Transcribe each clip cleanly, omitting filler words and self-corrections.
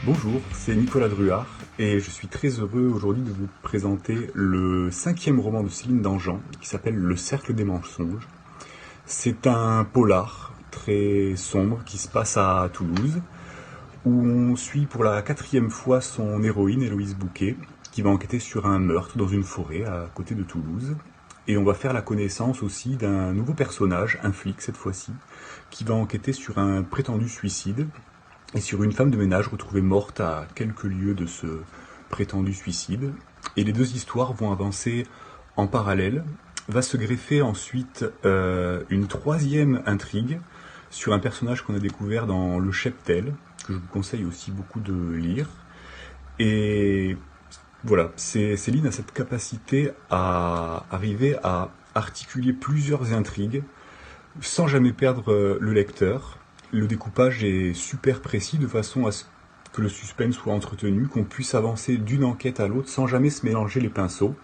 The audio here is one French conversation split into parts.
Bonjour, c'est Nicolas Druard et je suis très heureux aujourd'hui de vous présenter le 5e roman de Céline Dangean qui s'appelle Le Cercle des mensonges. C'est un polar très sombre qui se passe à Toulouse où on suit pour la 4e fois son héroïne Héloïse Bouquet qui va enquêter sur un meurtre dans une forêt à côté de Toulouse. Et on va faire la connaissance aussi d'un nouveau personnage, un flic cette fois-ci, qui va enquêter sur un prétendu suicide et sur une femme de ménage retrouvée morte à quelques lieues de ce prétendu suicide. Et les deux histoires vont avancer en parallèle. Va se greffer ensuite une troisième intrigue sur un personnage qu'on a découvert dans Le Cheptel, que je vous conseille aussi beaucoup de lire. Et voilà, Céline a cette capacité à arriver à articuler plusieurs intrigues sans jamais perdre le lecteur. Le découpage est super précis de façon à ce que le suspense soit entretenu, qu'on puisse avancer d'une enquête à l'autre sans jamais se mélanger les pinceaux,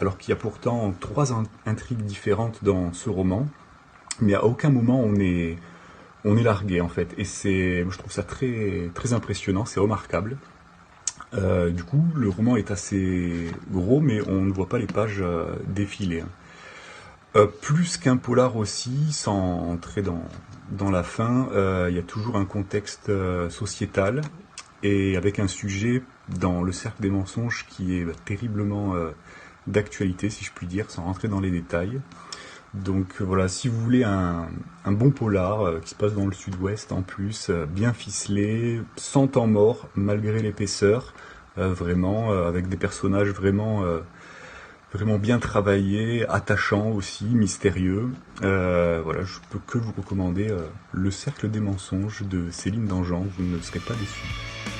alors qu'il y a pourtant trois intrigues différentes dans ce roman, mais à aucun moment on est largué en fait, et je trouve ça très, très impressionnant, c'est remarquable. Du coup, le roman est assez gros, mais on ne voit pas les pages défiler. Plus qu'un polar aussi, sans entrer dans la fin, il y a toujours un contexte sociétal et avec un sujet dans le cercle des mensonges qui est terriblement d'actualité, si je puis dire, sans rentrer dans les détails. Donc voilà, si vous voulez un bon polar qui se passe dans le sud-ouest en plus, bien ficelé, sans temps mort, malgré l'épaisseur, vraiment, avec des personnages vraiment bien travaillés, attachants aussi, mystérieux. Voilà, je peux que vous recommander Le Cercle des mensonges de Céline Dangean, vous ne serez pas déçus.